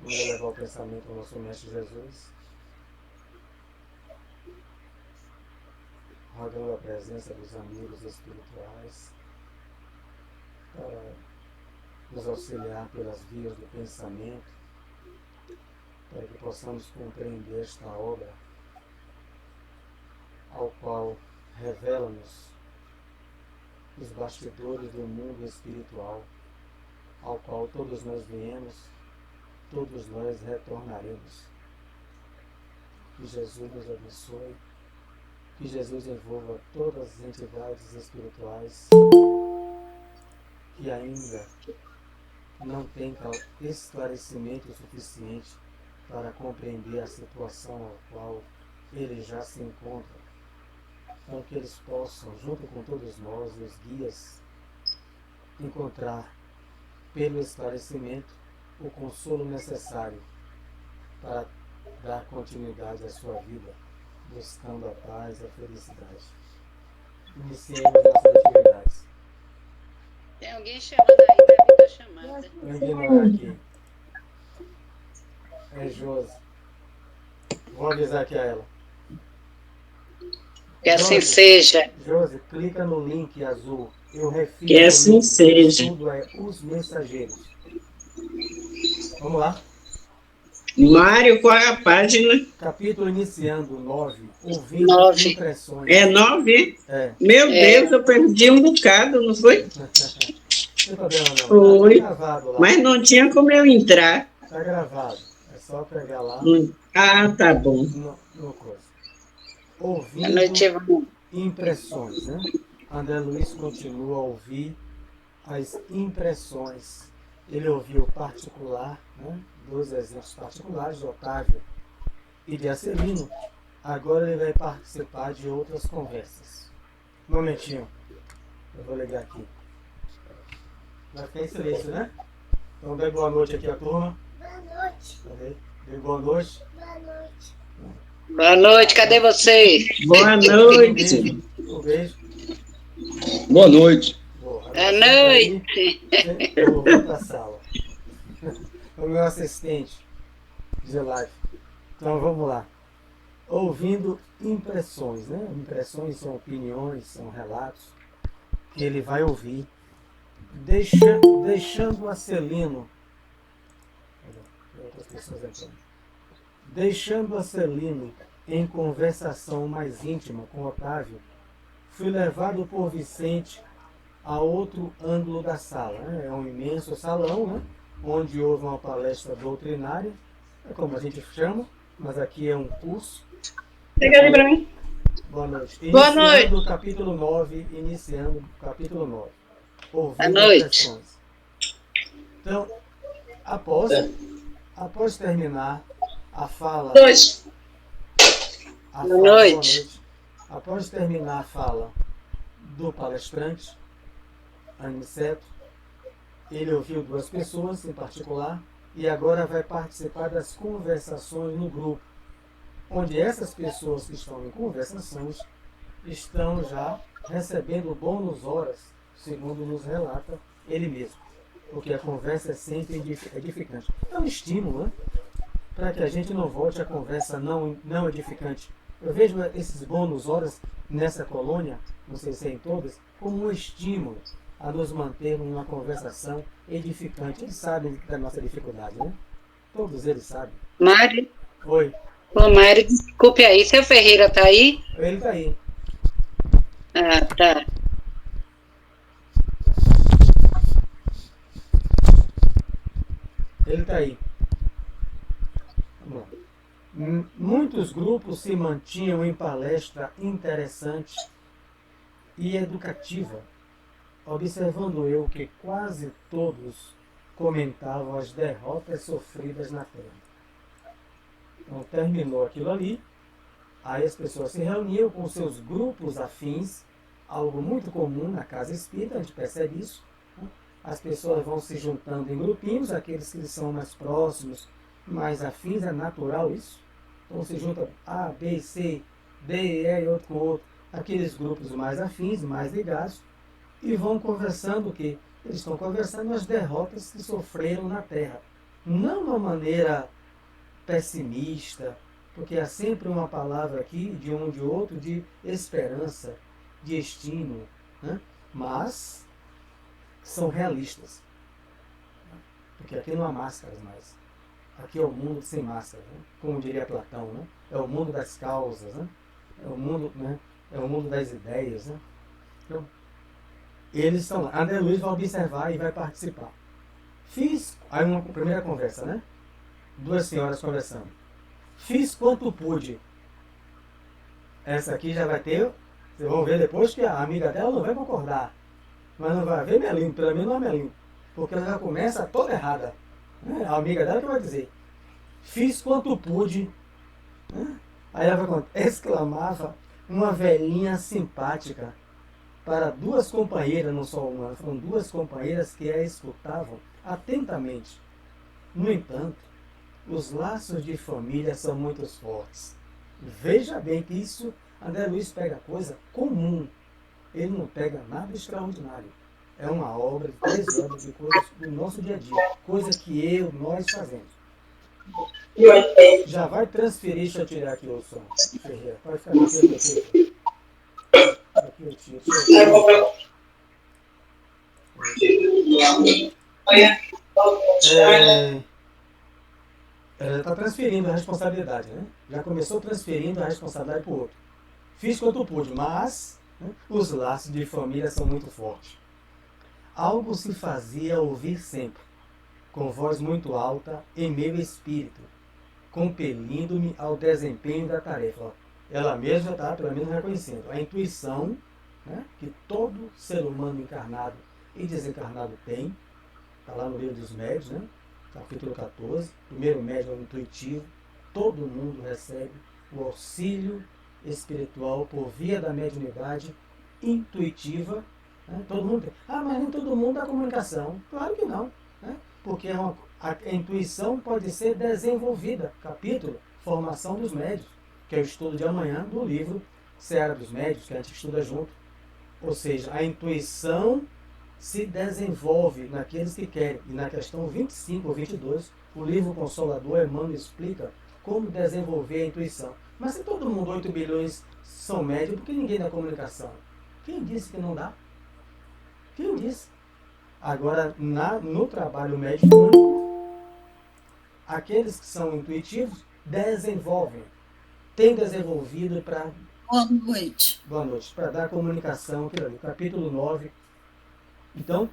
Vamos elevar o pensamento ao nosso Mestre Jesus, rogando a presença dos amigos espirituais para nos auxiliar pelas vias do pensamento, para que possamos compreender esta obra, ao qual revela-nos os bastidores do mundo espiritual, ao qual todos nós viemos, todos nós retornaremos. Que Jesus nos abençoe, que Jesus envolva todas as entidades espirituais que ainda não têm esclarecimento suficiente para compreender a situação ao qual ele já se encontra. Então que eles possam, junto com todos nós, os guias, encontrar, pelo esclarecimento, o consolo necessário para dar continuidade à sua vida, buscando a paz e a felicidade. Iniciemos nossas atividades. Tem alguém chamando aí, Davi está chamando. Vou ignorar aqui. É Josi. Vou avisar aqui a ela. Que assim seja. Josi, clica no link azul. Eu refiro. Que assim seja. Tudo é Os Mensageiros. Vamos lá. Mário, qual é a página? Capítulo iniciando, 9. Ouvindo 9. impressões. É 9? É. Meu Deus, eu perdi um bocado, não foi? Não tem problema não. Foi. Tá gravado lá. Mas não tinha como eu entrar. Tá gravado. É só pegar lá Ah, tá bom. no coisa. Ouvindo A noite vamos. impressões, né? André Luiz continua a ouvir as impressões. Ele ouviu particular, né? 2 exemplos particulares, de Otávio e de Acelino. Agora ele vai participar de outras conversas. Um momentinho. Eu vou ligar aqui. Vai ficar em silêncio, né? Então dê boa noite aqui à turma. Boa noite. Dê boa noite. Boa noite. Boa noite, cadê você? Boa noite. Um beijo. Boa noite. Boa noite. Eu vou para a sala. O meu assistente de live. Então vamos lá. Ouvindo impressões, né? Impressões são opiniões, são relatos que ele vai ouvir. Deixando Acelino. Outras pessoas entrando. Deixando Acelino em conversação mais íntima com Otávio, fui levado por Vicente a outro ângulo da sala. Né? É um imenso salão, né? Onde houve uma palestra doutrinária, é como a gente chama, mas aqui é um curso. Chega ali para mim. Boa noite. Boa noite. Iniciando o capítulo 9, capítulo 9. Boa noite. Impressões. Então, após terminar a fala... Boa noite. Após terminar a fala do palestrante, Aniceto, ele ouviu 2 pessoas em particular e agora vai participar das conversações no grupo, onde essas pessoas que estão em conversações estão já recebendo bônus horas, segundo nos relata ele mesmo, porque a conversa é sempre edificante. É um estímulo, né? Para que a gente não volte à conversa não edificante. Eu vejo esses bônus horas nessa colônia, não sei se é em todas, como um estímulo a nos mantermos numa conversação edificante. Eles sabem da nossa dificuldade, né? Todos eles sabem. Mário. Oi. Ô, Mário, desculpe aí, seu Ferreira tá aí? Ele tá aí. Ah, tá. Ele tá aí. Vamos lá. Muitos grupos se mantinham em palestra interessante e educativa, observando eu que quase todos comentavam as derrotas sofridas na Terra. Então terminou aquilo ali, aí as pessoas se reuniam com seus grupos afins, algo muito comum na casa espírita, a gente percebe isso. As pessoas vão se juntando em grupinhos, aqueles que são mais próximos, mais afins, é natural isso. Então se junta A, B, C, D, E e outro com outro, aqueles grupos mais afins, mais ligados, e vão conversando o quê? Eles estão conversando as derrotas que sofreram na Terra. não de uma maneira pessimista, porque há sempre uma palavra aqui, de um de outro, de esperança, de estímulo, né? Mas são realistas, porque aqui não há máscaras mais. Aqui é o mundo sem máscaras, né? Como diria Platão, né? É o mundo das causas, né? É o mundo, né? É o mundo das ideias, né? Então, eles estão lá. André Luiz vai observar e vai participar. Fiz aí uma primeira conversa, né? Duas senhoras conversando. Fiz quanto pude. Essa aqui já vai ter. Vocês vão ver depois que a amiga dela não vai concordar. Mas não vai haver melinho, pelo menos não é melinho. Porque ela já começa toda errada. A amiga dela que vai dizer. Fiz quanto pude. Aí ela vai exclamava uma velhinha simpática para duas companheiras, não só uma, foram duas companheiras que a escutavam atentamente. No entanto, os laços de família são muito fortes. Veja bem que isso, André Luiz pega coisa comum. Ele não pega nada extraordinário. É uma obra de 3 obras de coisas do nosso dia a dia. Coisa que nós fazemos. Já vai transferir, deixa eu tirar aqui o som. Ferreira, pode ficar aqui, aqui eu tiro. Ela está transferindo a responsabilidade, né? Já começou transferindo a responsabilidade para o outro. Fiz quanto pude, mas os laços de família são muito fortes. Algo se fazia ouvir sempre, com voz muito alta, em meu espírito, compelindo-me ao desempenho da tarefa. Ela mesma está, pelo menos, reconhecendo a intuição, né, que todo ser humano encarnado e desencarnado tem. Está lá no livro dos médios, né, capítulo 14. Primeiro médium é o intuitivo. Todo mundo recebe o auxílio espiritual por via da mediunidade intuitiva. Né? Todo mundo tem. Ah, mas nem todo mundo dá comunicação. Claro que não. Né? Porque a intuição pode ser desenvolvida. Capítulo Formação dos Médios, que é o estudo de amanhã do livro Seara dos Médios, que a gente estuda junto. Ou seja, a intuição se desenvolve naqueles que querem. E na questão 25 ou 22, o livro Consolador, Emmanuel explica como desenvolver a intuição. Mas se todo mundo, 8 bilhões, são médios, por que ninguém dá comunicação? Quem disse que não dá? Quem disse? Agora, no trabalho médico, aqueles que são intuitivos desenvolvem. Têm desenvolvido para... Boa noite. Boa noite. Para dar comunicação, aquilo ali, capítulo 9. Então,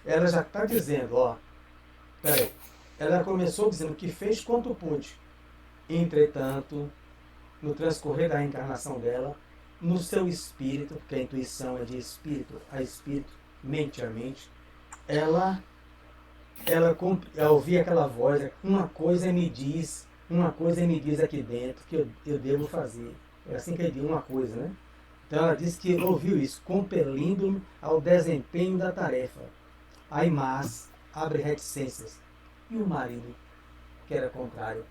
ela já está dizendo, ó, peraí, ela começou dizendo que fez quanto pôde. Entretanto, no transcorrer da encarnação dela, no seu espírito, porque a intuição é de espírito a espírito, mente a mente, ela ouvia aquela voz, uma coisa me diz aqui dentro que eu devo fazer. É assim que ele diz, uma coisa, né? Então ela disse que ouviu isso, compelindo-me ao desempenho da tarefa. Aí, mas, abre reticências. E o marido, que era contrário?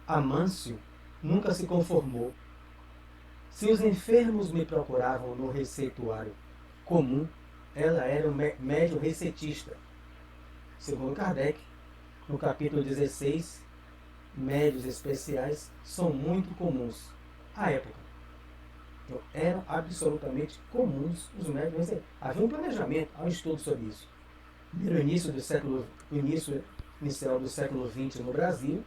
Amâncio nunca se conformou. Se os enfermos me procuravam no receituário comum, ela era um médium receitista. Segundo Kardec, no capítulo 16, médios especiais são muito comuns à época. Então, eram absolutamente comuns os médios receiteiros. Havia um planejamento, há um estudo sobre isso. No início inicial do século XX no Brasil,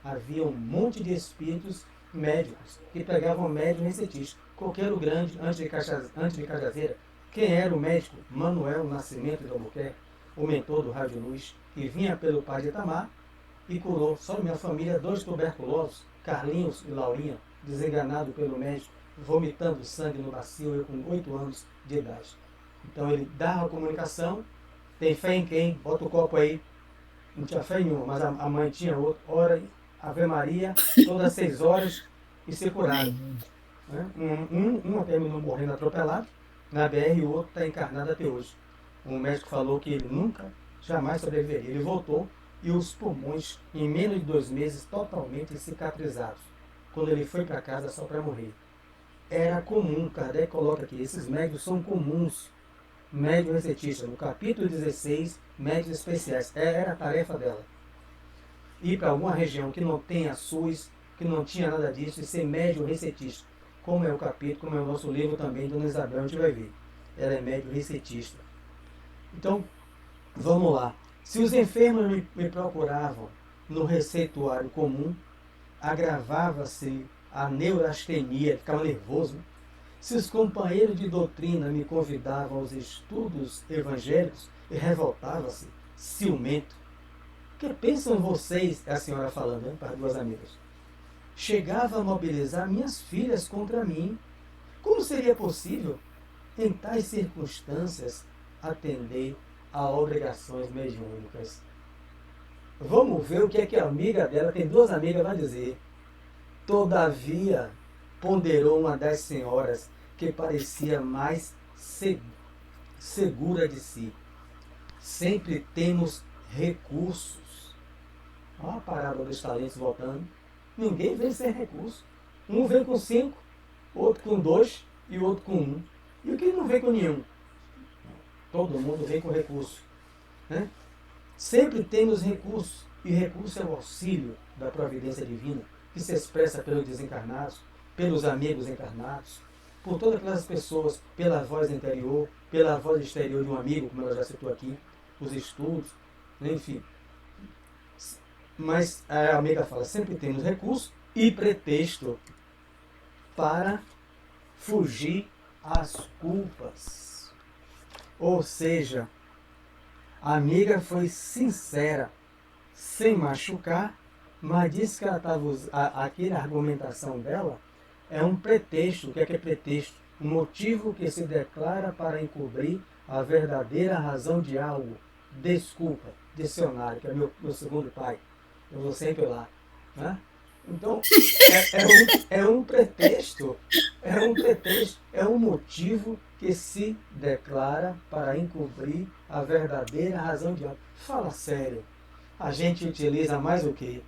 havia um monte de espíritos médicos que pegavam médium receitista. Coqueiro Grande, antes de Cajazeira, quem era o médico? Manuel Nascimento de Albuquerque, o mentor do Rádio Luz, que vinha pelo Pai de Itamar e curou só minha família 2 tuberculosos, Carlinhos e Laurinha, desenganado pelo médico, vomitando sangue no bacio, eu com 8 anos de idade. Então ele dava a comunicação, tem fé em quem? Bota o copo aí. Não tinha fé nenhuma, mas a mãe tinha outra. Ora, Ave Maria, todas 6 horas e se curaram. Um terminou morrendo atropelado na BR e o outro está encarnado até hoje. Um médico falou que ele nunca, jamais sobreviveria. Ele voltou e os pulmões, em menos de 2 meses, totalmente cicatrizados. Quando ele foi para casa só para morrer. Era comum, Kardec coloca aqui, esses médicos são comuns. médium recetista. No capítulo 16, médios especiais. Era a tarefa dela. Ir para alguma região que não tenha SUS, que não tinha nada disso, e ser médium recetista. Como é o capítulo, como é o nosso livro também, Dona Isabel, a gente vai ver. Ela é médium recetista. Então, vamos lá. Se os enfermos me procuravam no receituário comum, agravava-se a neurastenia, ficava nervoso. Se os companheiros de doutrina me convidavam aos estudos evangélicos, revoltava-se, ciumento. O que pensam vocês, é a senhora falando, né, para duas amigas? Chegava a mobilizar minhas filhas contra mim. Como seria possível, em tais circunstâncias, atender a obrigações mediúnicas? Vamos ver o que é que a amiga dela, tem duas amigas, vai dizer. Todavia, ponderou uma das senhoras que parecia mais segura de si. Sempre temos recursos. Olha a parábola dos talentos voltando. Ninguém vem sem recurso. Um vem com 5, outro com 2 e o outro com 1. E o que não vem com nenhum? Todo mundo vem com recurso. Né? Sempre temos recursos. E recurso é o auxílio da providência divina, que se expressa pelos desencarnados, pelos amigos encarnados, por todas aquelas pessoas, pela voz interior, pela voz exterior de um amigo, como ela já citou aqui, os estudos, enfim. Mas a amiga fala, sempre temos recurso e pretexto para fugir às culpas. Ou seja, a amiga foi sincera, sem machucar, mas disse que ela estava aquela argumentação dela é um pretexto. O que é pretexto? Um motivo que se declara para encobrir a verdadeira razão de algo. Desculpa, dicionário, que é meu segundo pai. Eu vou sempre lá. Né? Então, é um pretexto, é um motivo que se declara para encobrir a verdadeira razão de algo. Fala sério. A gente utiliza mais o quê?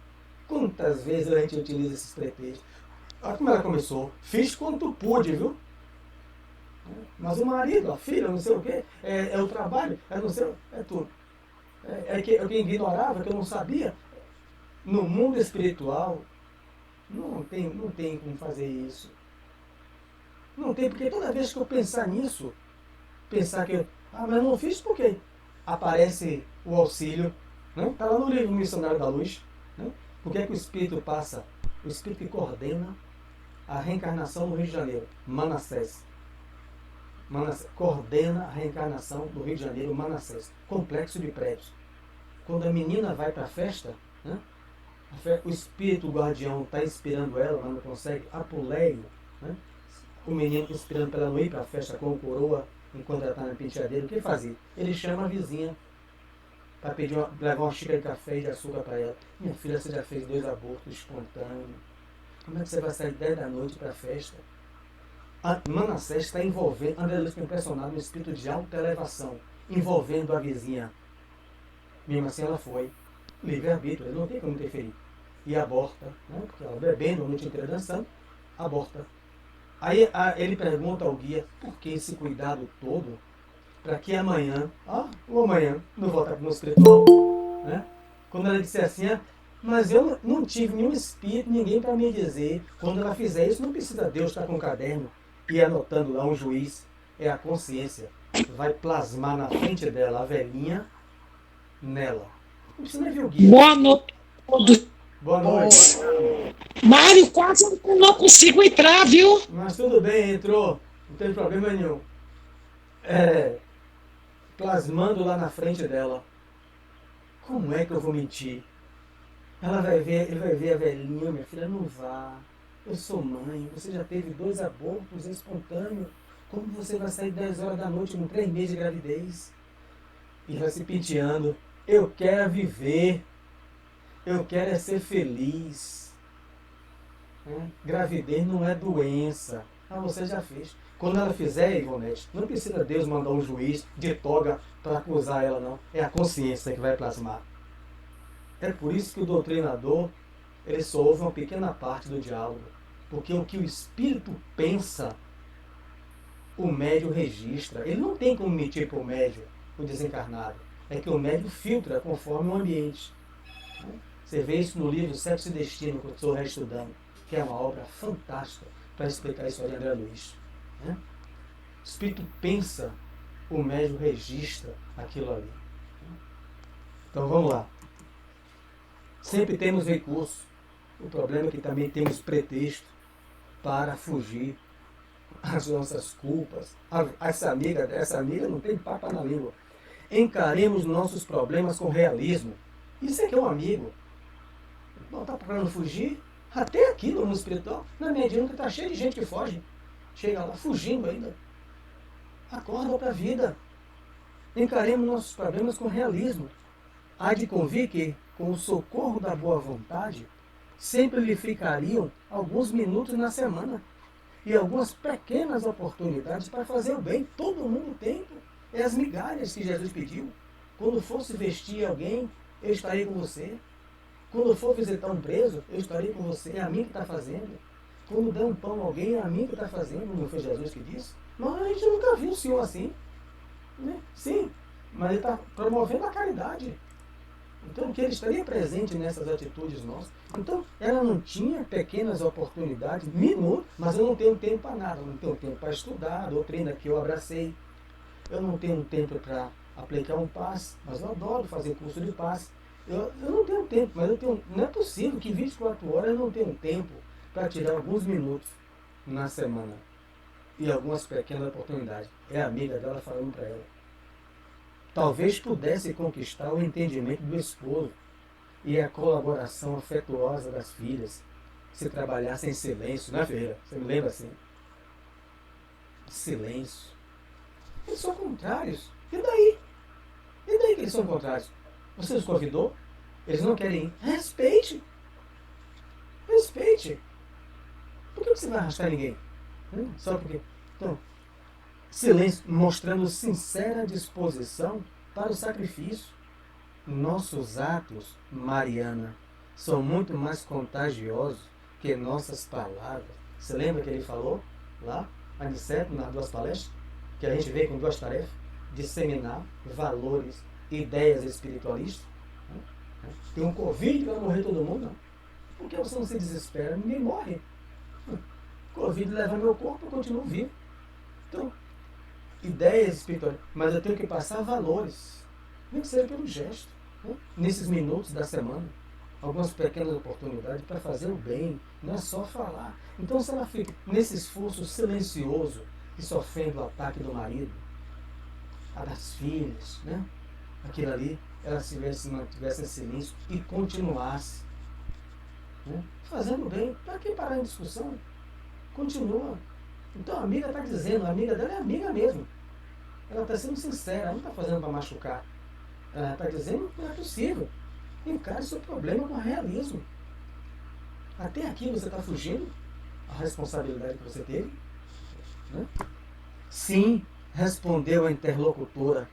Quantas vezes a gente utiliza esses pretextos? Olha como ela começou. Fiz quanto pude, viu? Mas o marido, a filha, não sei o quê, é o trabalho, não sei, é tudo. Que eu ignorava, que eu não sabia. No mundo espiritual, não tem como fazer isso. Não tem, porque toda vez que eu pensar nisso, pensar que mas eu não fiz por quê? Aparece o auxílio. Está lá no livro Missionário da Luz. Né? O que é que o Espírito passa? O Espírito que coordena a reencarnação no Rio de Janeiro, Manassés. Coordena a reencarnação do Rio de Janeiro, Manassés. Complexo de prédios. Quando a menina vai para a festa, né? O Espírito guardião está inspirando ela, mas não consegue. Apuleio, né? O menino inspirando para ela não ir para a festa com coroa, enquanto ela está na penteadeira. O que ele fazia? Ele chama a vizinha para levar uma xícara de café e de açúcar para ela. Minha filha, você já fez 2 abortos espontâneos. Como é que você vai sair 10 da noite para a festa? A Manassés está envolvendo, André Luiz foi impressionado no espírito de alta elevação, envolvendo a vizinha. Mesmo assim ela foi. Livre-arbítrio, ele não tem como interferir. E aborta, né? Porque ela bebendo a noite inteira dançando, aborta. Aí ele pergunta ao guia, por que esse cuidado todo? Para que amanhã, não volta para o espiritual, né? Quando ela disse assim, mas eu não tive nenhum espírito, ninguém para me dizer, quando ela fizer isso, não precisa Deus estar com um caderno e anotando lá um juiz, é a consciência, vai plasmar na frente dela a velhinha nela. Não precisa nem ver o guia. Boa noite a todos. Boa noite. Mário, quase não consigo entrar, viu? Mas tudo bem, entrou, não tem problema nenhum. Plasmando lá na frente dela. Como é que eu vou mentir? Ele vai ver a velhinha, minha filha, não vá. Eu sou mãe, você já teve 2 abortos espontâneos. Como você vai sair 10 horas da noite com 3 meses de gravidez? E vai se penteando. Eu quero viver. Eu quero ser feliz. Gravidez não é doença. Você já fez. Quando ela fizer, Ivonete, não precisa Deus mandar um juiz de toga para acusar ela, não. É a consciência que vai plasmar. É por isso que o doutrinador, ele só ouve uma pequena parte do diálogo. Porque o que o espírito pensa o médium registra. Ele não tem como mentir para o médium, o desencarnado. É que o médium filtra conforme o ambiente. Você vê isso no livro Sexo e Destino, que eu estou reestudando, que é uma obra fantástica para explicar isso de André Luiz. O espírito pensa, o médium registra aquilo ali. Então vamos lá. Sempre temos recurso. O problema é que também temos pretexto para fugir às nossas culpas. Essa amiga não tem papa na língua. Encaremos nossos problemas com realismo. Isso é que é um amigo. Não está procurando fugir? Até aqui no mundo espiritual, na mediúnica, está cheio de gente que foge. Chega lá fugindo ainda. Acorda para a vida. Encaremos nossos problemas com realismo. Há de convir que, com o socorro da boa vontade, sempre lhe ficariam alguns minutos na semana e algumas pequenas oportunidades para fazer o bem. Todo mundo tem. É as migalhas que Jesus pediu. Quando fosse vestir alguém, eu estarei com você. Quando for visitar um preso, eu estarei com você. É a mim que está fazendo. Quando der um pão a alguém, é a mim que está fazendo. Não foi Jesus que disse? Mas a gente nunca viu o Senhor assim. Né? Sim, mas ele está promovendo a caridade. Então, que ele estaria presente nessas atitudes nossas. Então, ela não tinha pequenas oportunidades, minutos, mas eu não tenho tempo para nada. Eu não tenho tempo para estudar a doutrina que eu abracei. Eu não tenho tempo para aplicar um passe, mas eu adoro fazer curso de passe. Eu não tenho tempo, mas não é possível que 24 horas eu não tenha tempo para tirar alguns minutos na semana. E algumas pequenas oportunidades. É a amiga dela falando para ela. Talvez pudesse conquistar o entendimento do esposo e a colaboração afetuosa das filhas, se trabalhasse em silêncio, né, Ferreira? Você me lembra assim? Silêncio. Eles são contrários. E daí? E daí que eles são contrários? Você os convidou? Eles não querem ir. Respeite. Respeite. Por que você vai arrastar ninguém? Só porque... Então, silêncio, mostrando sincera disposição para o sacrifício. Nossos atos, Mariana, são muito mais contagiosos que nossas palavras. Você lembra que ele falou lá, aniceto, nas duas palestras, que a gente veio com duas tarefas? Disseminar valores, ideias espiritualistas. Tem um Covid, vai morrer todo mundo? Não. Por que você não se desespera? Ninguém morre. Covid leva meu corpo, eu continuo vivo. Então, ideias espirituais, mas eu tenho que passar valores, nem que seja pelo gesto, né? Nesses minutos da semana, algumas pequenas oportunidades para fazer o bem, não é só falar. Então, se ela fica nesse esforço silencioso que sofrendo o ataque do marido, a das filhas, né? Aquilo ali, ela se mantivesse em silêncio e continuasse, né? Fazendo o bem, para que parar em discussão? Continua. Então a amiga está dizendo, a amiga dela é amiga mesmo. Ela está sendo sincera, ela não está fazendo para machucar. Ela está dizendo que não é possível. Encare seu problema com realismo. Até aqui você está fugindo a responsabilidade que você teve? Né? Sim, respondeu a interlocutora,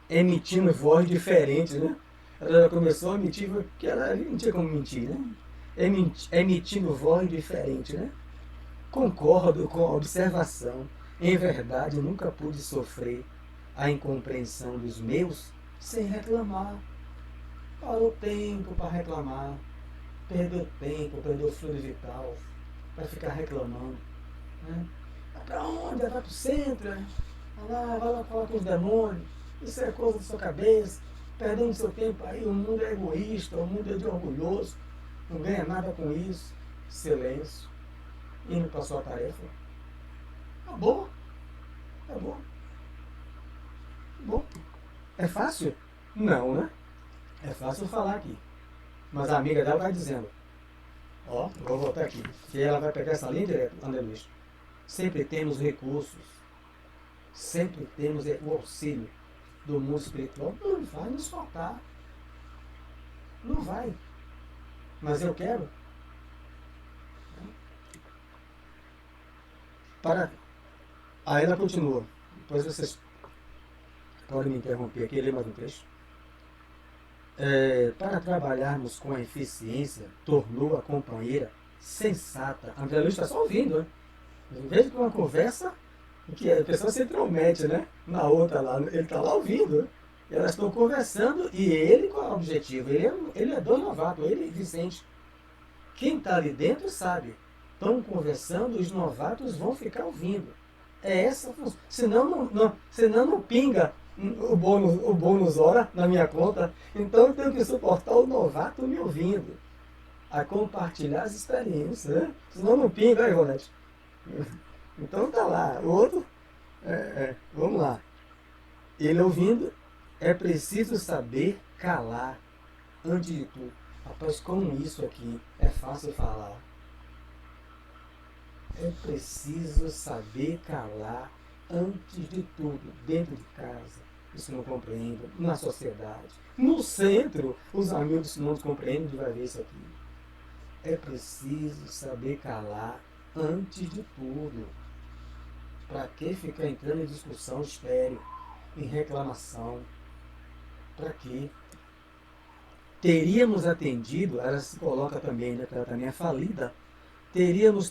emitindo voz diferente, né? Ela já começou a emitir, porque ela não tinha como mentir, né? Emitindo voz diferente, né? Concordo com a observação. Em verdade, nunca pude sofrer a incompreensão dos meus sem reclamar. Parou tempo para reclamar. Perdeu tempo, perdeu fluido vital para ficar reclamando. Né? Vai para onde? Vai para o centro? Vai lá falar com os demônios. Isso é coisa da sua cabeça. Perdendo seu tempo aí. O mundo é egoísta, o mundo é de orgulhoso. Não ganha nada com isso. Silêncio. Indo para a sua tarefa. Acabou. Acabou. Bom. É fácil? Não, né? É fácil falar aqui. Mas a amiga dela vai dizendo, ó, vou voltar aqui, que ela vai pegar essa linha direta, André Luiz. Sempre temos recursos. Sempre temos o auxílio do mundo espiritual. Não vai nos faltar. Não vai. Mas eu quero. Aí ela continua. Depois vocês podem me interromper aqui, ler mais um trecho. Para trabalharmos com eficiência, tornou a companheira sensata. André Luiz está só ouvindo, né? Em vez de uma conversa, Porque a pessoa se intromete, né? Na outra lá, ele está lá ouvindo, né? Elas estão conversando e ele, qual é o objetivo? Ele é dono novato, ele e Vicente. Quem está ali dentro sabe. Estão conversando, os novatos vão ficar ouvindo. É essa a função. Senão não pinga o bônus hora na minha conta. Então eu tenho que suportar o novato me ouvindo. A compartilhar as experiências, né? Senão não pinga, né, Ivonete? Então tá lá. O outro, vamos lá. Ele ouvindo, é preciso saber calar antes de tudo. Rapaz, como isso aqui é fácil falar. É preciso saber calar antes de tudo, dentro de casa. Isso não compreende. Na sociedade. No centro, os amigos não compreendem, vai ver isso aqui. É preciso saber calar antes de tudo. Para que ficar entrando em discussão estéril, em reclamação? Para quê? Teríamos atendido, ela se coloca também, né, que ela também é falida, teríamos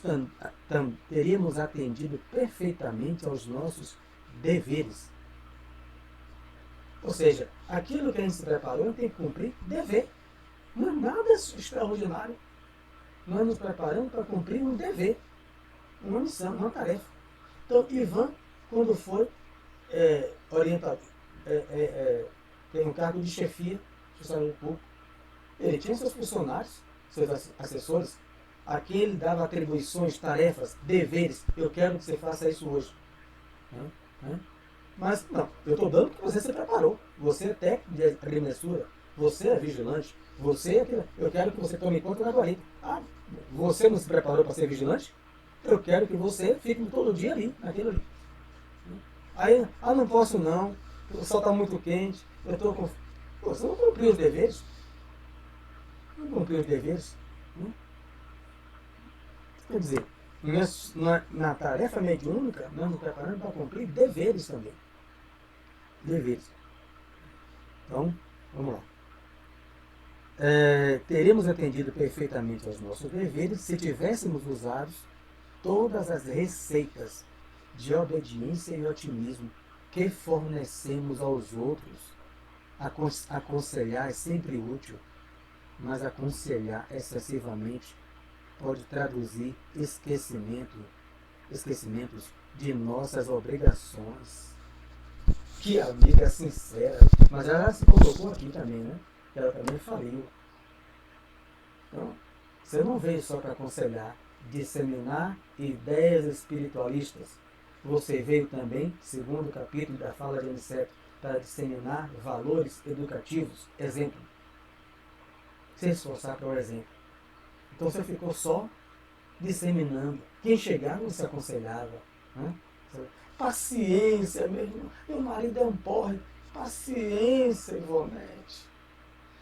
atendido perfeitamente aos nossos deveres. Ou seja, aquilo que a gente se preparou, a gente tem que cumprir dever. Não é nada extraordinário. Nós nos preparamos para cumprir um dever, uma missão, uma tarefa. Então, Ivan, quando foi orientador, teve um cargo de chefia, funcionário público, ele tinha seus funcionários, seus assessores, a quem ele dava atribuições, tarefas, deveres. Eu quero que você faça isso hoje. Mas, não, eu estou dando porque você se preparou. Você é técnico de agrimensura, você é vigilante, eu quero que você tome conta da guarita. Ah, você não se preparou para ser vigilante? Eu quero que você fique todo dia ali, naquilo ali. Aí, não posso não, o sol está muito quente, eu estou com... Pô, você não cumpriu os deveres? Não cumpriu os deveres? Quer dizer, na tarefa mediúnica, nós nos preparamos para cumprir deveres também. Deveres. Então, vamos lá. Teríamos atendido perfeitamente aos nossos deveres se tivéssemos usado todas as receitas de obediência e otimismo que fornecemos aos outros. Aconselhar é sempre útil, mas aconselhar excessivamente pode traduzir esquecimentos de nossas obrigações. Que amiga sincera! Mas ela se colocou aqui também, né? Ela também faliu. Então, você não veio só para aconselhar, disseminar ideias espiritualistas. Você veio também, segundo o capítulo da fala de Aniceto, para disseminar valores educativos. Exemplo. Se esforçar para o exemplo. Então você ficou só disseminando. Quem chegava não se aconselhava. Né? Paciência, meu marido é um porre. Paciência, Ivonete.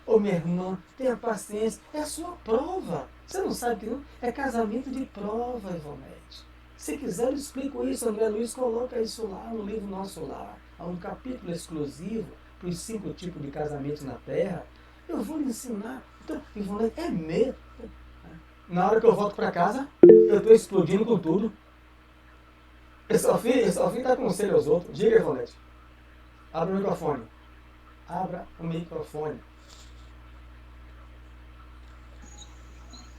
Ô minha irmã, tenha paciência. É a sua prova. Você não sabe que não? É casamento de prova, Ivonete. Se quiser, eu explico isso. André Luiz coloca isso lá no livro Nosso Lar. Há um capítulo exclusivo para os 5 tipos de casamentos na Terra. Eu vou lhe ensinar. Então, Ivonete, é mesmo. Na hora que eu volto para casa, eu estou explodindo com tudo. Eu só fiz dar conselho aos outros. Diga, Ivonete. Abra o microfone. Abra o microfone.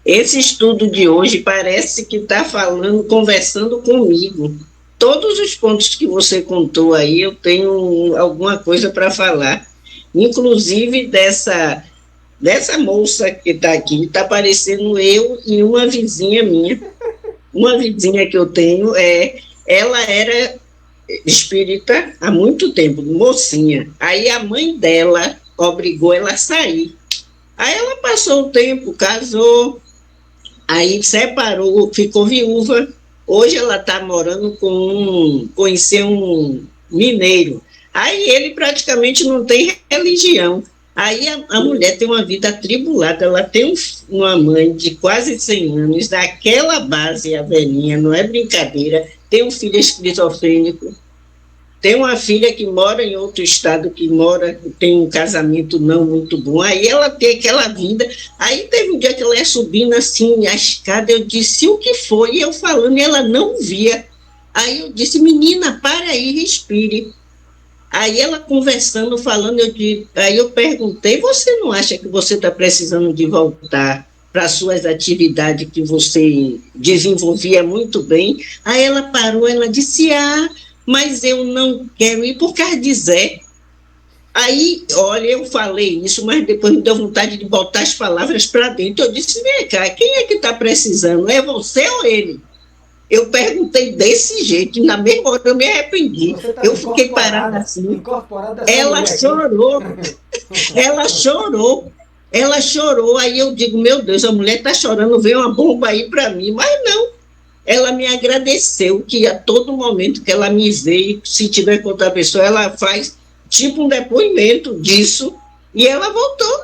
Esse estudo de hoje parece que está conversando comigo. Todos os pontos que você contou aí, eu tenho alguma coisa para falar. Inclusive dessa moça que está aqui, está parecendo eu e uma vizinha minha. Uma vizinha que eu tenho, ela era espírita há muito tempo, mocinha. Aí a mãe dela obrigou ela a sair. Aí ela passou o tempo, casou, aí separou, ficou viúva. Hoje ela está morando conheceu um mineiro. Aí ele praticamente não tem religião. Aí a mulher tem uma vida atribulada, ela tem uma mãe de quase 100 anos, daquela base, a velhinha, não é brincadeira, tem um filho esquizofrênico, tem uma filha que mora em outro estado, tem um casamento não muito bom, aí ela tem aquela vida, aí teve um dia que ela ia subindo assim, a escada, eu disse, o que foi? E eu falando, e ela não via. Aí eu disse, menina, para aí, respire. Aí ela conversando, falando, aí eu perguntei, você não acha que você está precisando de voltar para as suas atividades que você desenvolvia muito bem? Aí ela parou, ela disse, mas eu não quero ir por causa de Zé. Aí, olha, eu falei isso, mas depois me deu vontade de botar as palavras para dentro. Eu disse, vem cá, quem é que está precisando? É você ou ele? Eu perguntei desse jeito, e na mesma hora eu me arrependi. Você tá Eu fiquei parada assim. Incorporada essa Ela mulher aqui. chorou, ela chorou. Aí eu digo, meu Deus, a mulher está chorando, veio uma bomba aí para mim. Mas não, ela me agradeceu, que a todo momento que ela me vê, se tiver com outra pessoa, ela faz tipo um depoimento disso, e ela voltou.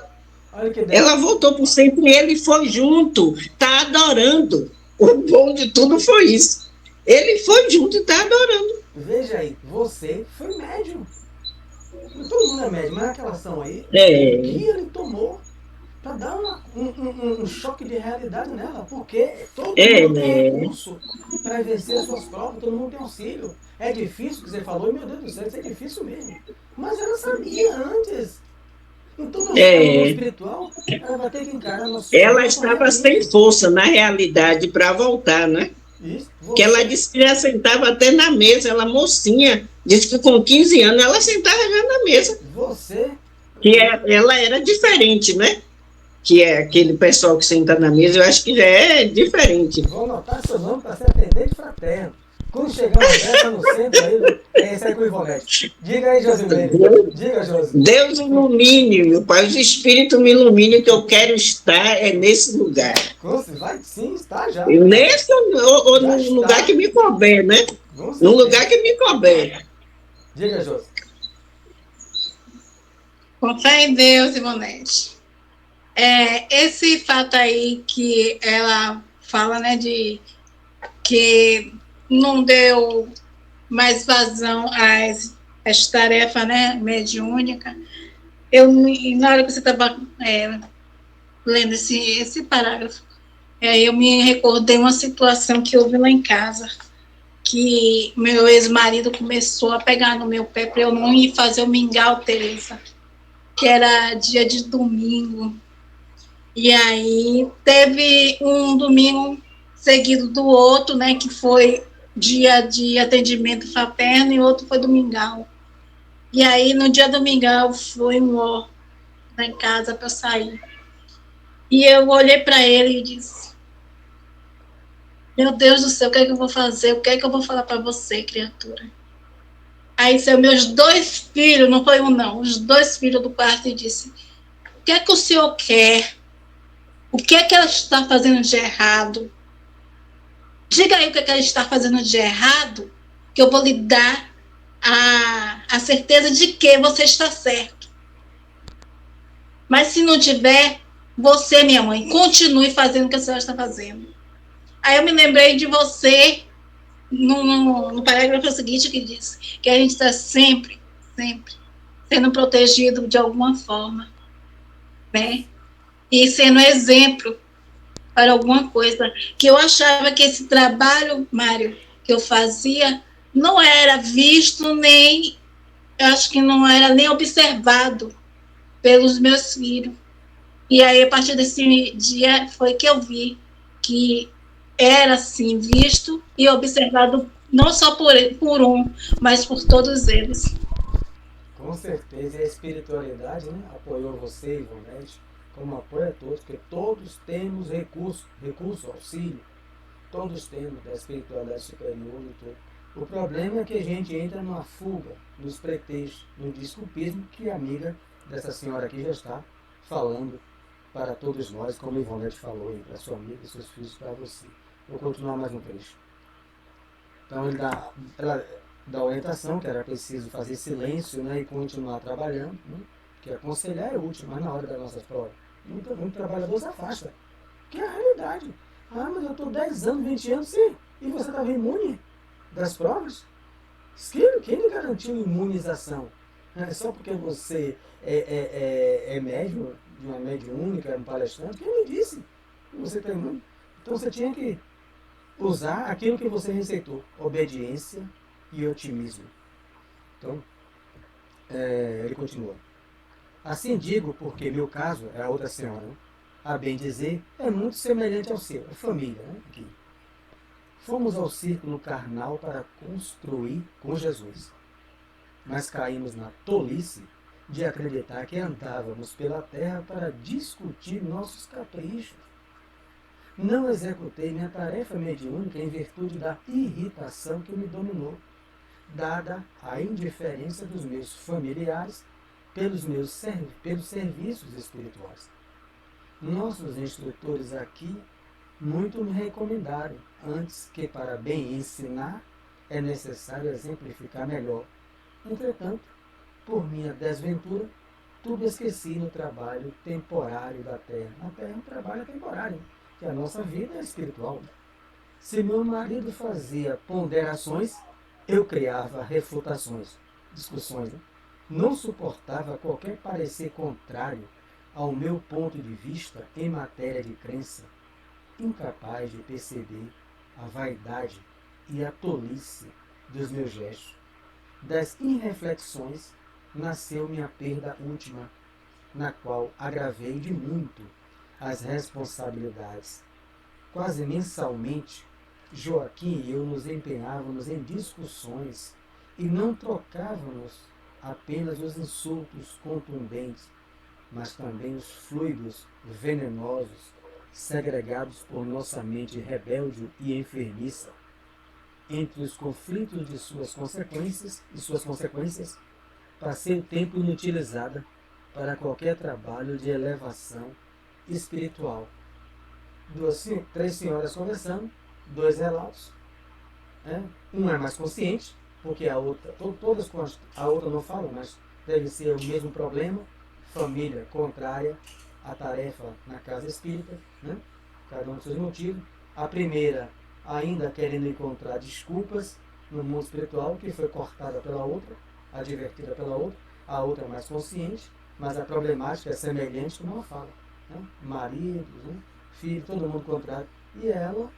Olha que Deus. Ela voltou por sempre, ele foi junto, está adorando. O bom de tudo foi isso. Ele foi junto e está adorando. Veja aí, você foi médium. Todo mundo é médium, mas naquela ação aí, o que ele tomou para dar um choque de realidade nela, porque todo mundo tem recurso para vencer as suas provas, todo mundo tem auxílio. É difícil o que você falou, e meu Deus do céu, isso é difícil mesmo. Mas ela sabia antes. Então, no espiritual, ela vai ter que encarar no seu. Ela estava sem força, na realidade, para voltar, né? Isso, que ela disse que já sentava até na mesa, ela mocinha, disse que com 15 anos ela sentava já na mesa. Você? Que ela era diferente, né? Que é aquele pessoal que senta na mesa, eu acho que já é diferente. Vou anotar seu nome para ser atendente fraterno. Quando chegar uma dessa no centro aí, esse aí com o Ivonete. Diga aí, Josimeire. Diga, Josi. Deus ilumine, meu pai, os espíritos me iluminem, que eu quero estar nesse lugar. Vai sim, está já. Nesse ou no lugar que me couber, né? No lugar que me couber. Diga, Josi. Com fé em Deus, Ivonete. Esse fato aí que ela fala, né, de que não deu mais vazão às tarefas, né, mediúnica. Na hora que você estava lendo esse parágrafo, eu me recordei uma situação que houve lá em casa, que meu ex-marido começou a pegar no meu pé para eu não ir fazer o mingau, Teresa, que era dia de domingo. E aí teve um domingo seguido do outro, né, que foi dia de atendimento fraterno e outro foi domingão. E aí no dia domingão foi um ó lá em casa para eu sair. E eu olhei para ele e disse, meu Deus do céu, o que é que eu vou fazer? O que é que eu vou falar para você, criatura? Aí saiu meus 2 filhos, não foi um não, os 2 filhos do quarto e disse, o que é que o senhor quer? O que é que ela está fazendo de errado? Diga aí o que é que ela está fazendo de errado, que eu vou lhe dar a certeza de que você está certo. Mas se não tiver, você, minha mãe, continue fazendo o que a senhora está fazendo. Aí eu me lembrei de você no parágrafo seguinte que diz que a gente está sempre sendo protegido de alguma forma, né? E sendo exemplo para alguma coisa, que eu achava que esse trabalho, Mário, que eu fazia, não era visto nem, eu acho que não era nem observado pelos meus filhos. E aí, a partir desse dia, foi que eu vi que era, assim, visto e observado não só por um, mas por todos eles. Com certeza, e a espiritualidade, né, apoiou você, Ivonete, como apoia a todos, porque todos temos recurso, auxílio, todos temos da espiritualidade superior e tudo. O problema é que a gente entra numa fuga, nos pretextos, no desculpismo que a amiga dessa senhora aqui já está falando para todos nós, como a Ivonete falou aí, para sua amiga e seus filhos, para você. Vou continuar mais um trecho. Então ela dá a orientação que era preciso fazer silêncio, né, e continuar trabalhando, né, que aconselhar é útil, mas na hora das nossas provas, muito trabalhador se afasta, que é a realidade. Mas eu estou 10 anos, 20 anos, sim, e você estava imune das provas? Quem lhe garantiu imunização? Só porque você é médium, de uma médium única, um palestrante? Quem me disse que você está imune? Então você tinha que usar aquilo que você receitou, obediência e otimismo. Então, ele continua. Assim digo, porque meu caso, é a outra senhora, né? A bem dizer, é muito semelhante ao seu, a família, né? Aqui. Fomos ao círculo carnal para construir com Jesus, mas caímos na tolice de acreditar que andávamos pela terra para discutir nossos caprichos. Não executei minha tarefa mediúnica em virtude da irritação que me dominou, dada a indiferença dos meus familiares pelos serviços espirituais. Nossos instrutores aqui muito me recomendaram, antes que para bem ensinar é necessário exemplificar melhor. Entretanto, por minha desventura, tudo esqueci no trabalho temporário da terra. A terra é um trabalho temporário, que a nossa vida é espiritual. Se meu marido fazia ponderações, eu criava refutações, discussões. Né? Não suportava qualquer parecer contrário ao meu ponto de vista em matéria de crença, incapaz de perceber a vaidade e a tolice dos meus gestos. Das irreflexões nasceu minha perda última, na qual agravei de muito as responsabilidades. Quase mensalmente, Joaquim e eu nos empenhávamos em discussões e não trocávamos apenas os insultos contundentes, mas também os fluidos venenosos segregados por nossa mente rebelde e enfermiça. Entre os conflitos de suas consequências, passei o tempo inutilizada para qualquer trabalho de elevação espiritual. Três senhoras conversando, dois relatos. Um é mais consciente, porque a outra, a outra não fala, mas deve ser o mesmo problema. Família contrária à tarefa na casa espírita, né? Cada um com seus motivos. A primeira ainda querendo encontrar desculpas no mundo espiritual, que foi cortada pela outra, advertida pela outra. A outra mais consciente, mas a problemática é semelhante como ela fala. Né? Maridos, né? Filho, todo mundo contrário. E ela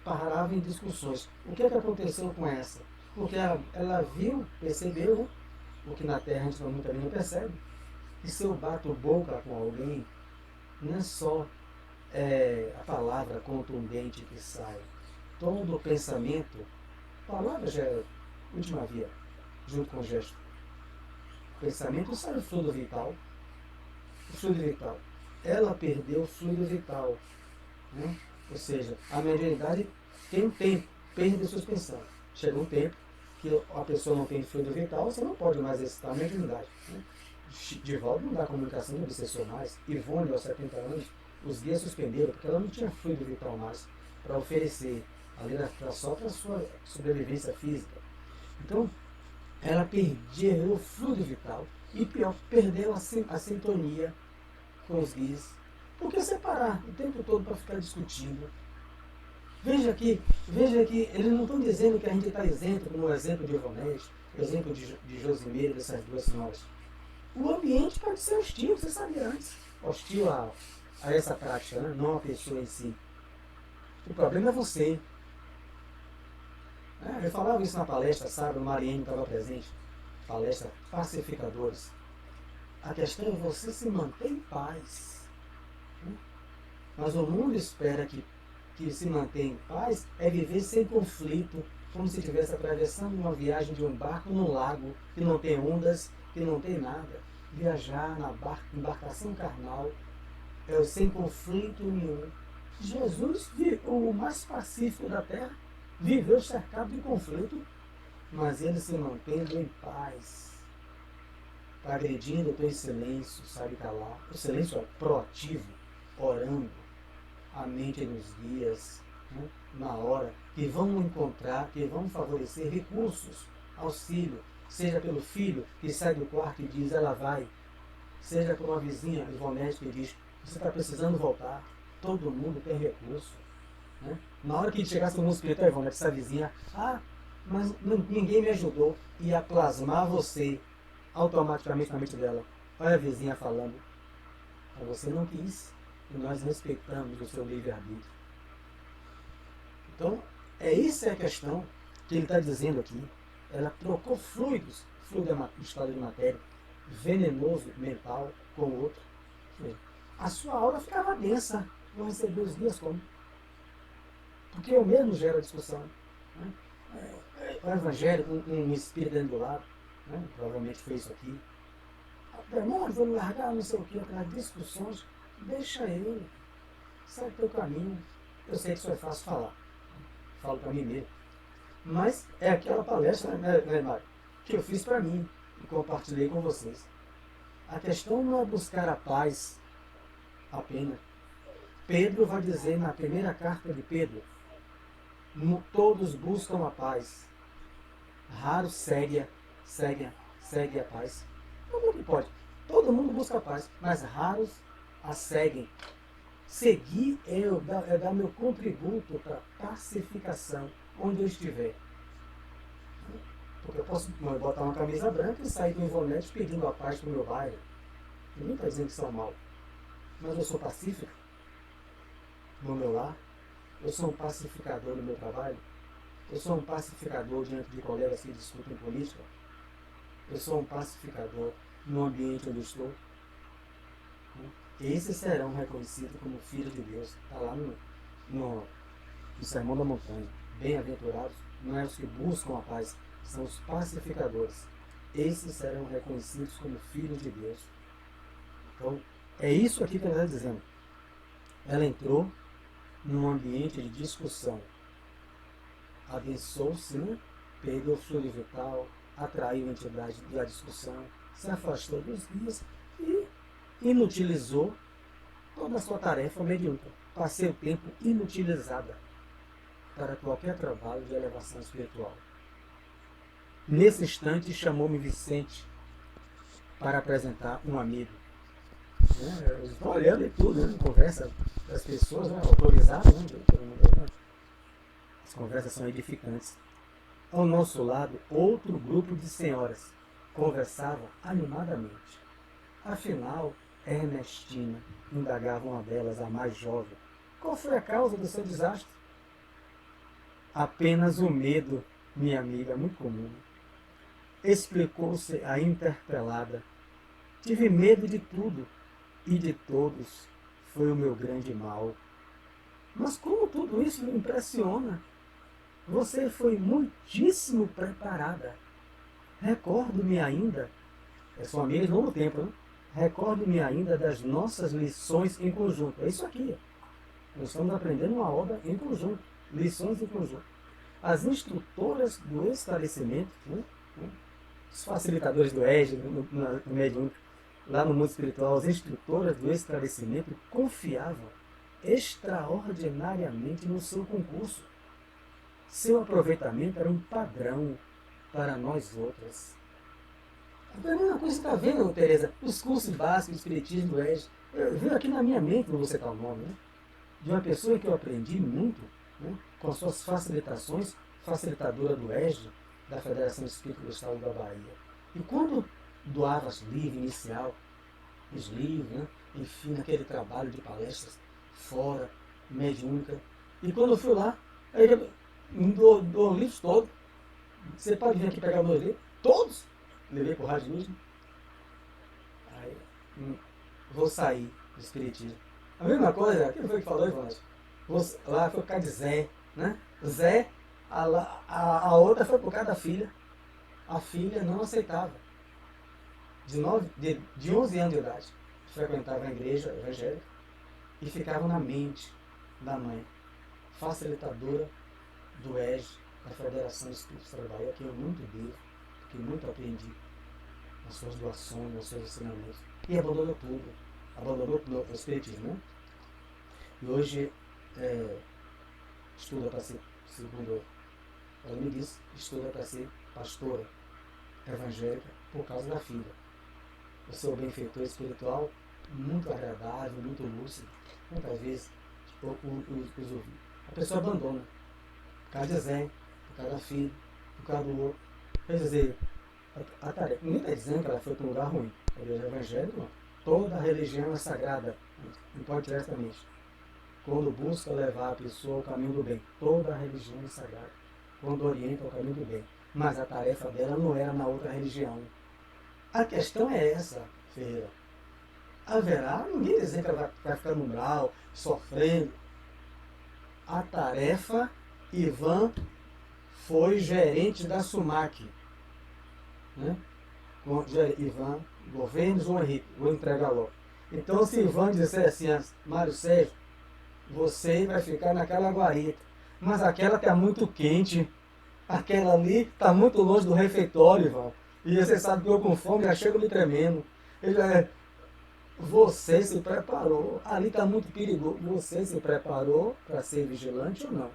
parava em discussões. O que é que aconteceu com essa? Porque ela viu, percebeu, né? O que na Terra a gente também não percebe. E se eu bato boca com alguém, não é só a palavra contundente que sai. Todo o pensamento, a palavra já é a última via, junto com o gesto. O pensamento sai do fluido vital. O fluido vital. Ela perdeu o fluido vital. Né? Ou seja, a mediunidade tem um tempo, perde seus pensamentos. Chega um tempo que a pessoa não tem fluido vital, você não pode mais exercitar a mediunidade. Né? Divaldo não dá comunicação, não obsessou mais. Ivone, aos 70 anos, os guias suspenderam, porque ela não tinha fluido vital mais para oferecer. Ali era só para a sua sobrevivência física. Então, ela perdeu o fluido vital e, pior, perdeu a sintonia com os guias. Por que separar o tempo todo para ficar discutindo? Veja que eles não estão dizendo que a gente está isento, como o exemplo de Ivonete, o exemplo de Josimeira, dessas duas senhoras. O ambiente pode ser hostil, você sabia antes. Hostil a essa prática, né? Não a pessoa em si. O problema é você. Eu falava isso na palestra, sabe? O Mariene estava presente. Palestra Pacificadores. A questão é você se manter em paz. Mas o mundo espera que se manter em paz é viver sem conflito, como se estivesse atravessando uma viagem de um barco num lago que não tem ondas, que não tem nada. Viajar na embarcação carnal é o sem conflito nenhum. Jesus, o mais pacífico da terra, viveu cercado de conflito, mas ele se mantendo em paz, agredindo o teu silêncio, sabe calar. O silêncio é proativo, orando, a mente nos guias, né, na hora, que vão encontrar, que vão favorecer recursos, auxílio, seja pelo filho que sai do quarto e diz, ela vai, seja por uma vizinha, Ivonete, que diz, você está precisando voltar. Todo mundo tem recurso. Né? Na hora que chegasse no mundo espiritual, Ivonete, essa vizinha, mas ninguém me ajudou, ia plasmar você automaticamente na mente dela. Olha a vizinha falando, você não quis, e nós respeitamos o seu livre-arbítrio. Então, isso é a questão que ele está dizendo aqui. Ela trocou fluidos, estado de matéria, venenoso mental com o outro. A sua aura ficava densa. Vou receber os guias como? Porque eu mesmo gero a discussão. Né? O evangelho, um espírito dentro do lado, né? Provavelmente foi isso aqui. Demônio, vou me largar, não sei o que, aquelas discussões. Deixa ele. Segue o teu caminho. Eu sei que isso é fácil falar. Falo para mim mesmo. Mas é aquela palestra, né, Mário, que eu fiz para mim e compartilhei com vocês. A questão não é buscar a paz apenas. Pedro vai dizer na primeira carta de Pedro, todos buscam a paz. Raro segue a paz. Como que pode? Todo mundo busca a paz, mas raros a seguem. Seguir é dar meu contributo para a pacificação onde eu estiver. Porque eu posso botar uma camisa branca e sair do Ivonete pedindo a paz para o meu bairro. Ninguém está dizendo que são mal. Mas eu sou pacífico no meu lar. Eu sou um pacificador no meu trabalho. Eu sou um pacificador diante de colegas que discutem política. Eu sou um pacificador no ambiente onde eu estou. Esses serão reconhecidos como filhos de Deus. Está lá no Sermão da Montanha. Bem-aventurados, não é os que buscam a paz, são os pacificadores. Esses serão reconhecidos como filhos de Deus. Então, é isso aqui que ela está dizendo. Ela entrou num ambiente de discussão. Adensou-se, né? Perdeu o fluido vital, atraiu a entidade da discussão, se afastou dos guias e inutilizou toda a sua tarefa mediúnica. Passei o tempo inutilizada para qualquer trabalho de elevação espiritual. Nesse instante, chamou-me Vicente para apresentar um amigo. Eu estou olhando e tudo, né? Conversa das pessoas, né? Autorizadas, né? As conversas são edificantes. Ao nosso lado, outro grupo de senhoras conversavam animadamente. Afinal, Ernestina, indagava uma delas, a mais jovem. Qual foi a causa do seu desastre? Apenas o medo, minha amiga, muito comum. Explicou-se a interpelada. Tive medo de tudo e de todos. Foi o meu grande mal. Mas como tudo isso me impressiona? Você foi muitíssimo preparada. Recordo-me ainda, são amigas no novo tempo, né? Recordo-me ainda das nossas lições em conjunto. É isso aqui. Nós estamos aprendendo uma obra em conjunto. Lições em conjunto. As instrutoras do esclarecimento, né? Os facilitadores do EG, no mediúnico, lá no mundo espiritual, as instrutoras do esclarecimento confiavam extraordinariamente no seu concurso. Seu aproveitamento era um padrão para nós outras. A primeira coisa que você está vendo, Tereza, os cursos básicos, espiritismo do EG, veio aqui na minha mente, não vou citar o nome, né? De uma pessoa que eu aprendi muito, né? Com as suas facilitações, facilitadora do EG, da Federação Espírita do Estado da Bahia. E quando doava os livros inicial, os livros, né? Enfim, naquele trabalho de palestras, fora, mediúnica, e quando eu fui lá, ele me doou os livros todos. Você pode vir aqui pegar os meus livros? Todos! Levei para o Rádio Luz. Aí, vou sair do Espiritismo. A mesma coisa, quem foi que falou, Ivonete? Lá foi por causa de Zé, né? Zé, a outra foi por causa da filha. A filha não aceitava. De 11 anos de idade. Frequentava a igreja evangélica e ficava na mente da mãe. Facilitadora do EG, da Federação Espírita da Bahia, que eu muito devo, que muito aprendi nas suas doações, nos seus ensinamentos. E abandonou tudo. Abandonou o Espiritismo, né? E hoje estuda para ser, segundo ela me disse, estuda para ser pastora evangélica por causa da filha. O seu benfeitor espiritual, muito agradável, muito lúcido, muitas vezes os ouvi. A pessoa abandona, por causa de Zé, por causa da filha, por causa do outro. Quer dizer, a tarefa, ninguém está dizendo que ela foi para um lugar ruim. A igreja evangélica, não. Toda a religião é sagrada, não pode tirar essa mente. quando busca levar a pessoa ao caminho do bem. Toda a religião é sagrada, quando orienta ao caminho do bem. Mas a tarefa dela não era na outra religião. A questão é essa, Ferreira. Haverá, ninguém dizer que ela vai ficar no umbral, sofrendo. A tarefa, Ivan foi gerente da SUMAC. Né? Ivan, governo João Henrique, vou entregar logo. Então, se Ivan disser assim, Mário Sérgio, você vai ficar naquela guarita, mas aquela está muito quente, aquela ali está muito longe do refeitório, Ivan. E você sabe que eu com fome já chego me tremendo. Você se preparou, ali está muito perigoso. Você se preparou para ser vigilante ou não?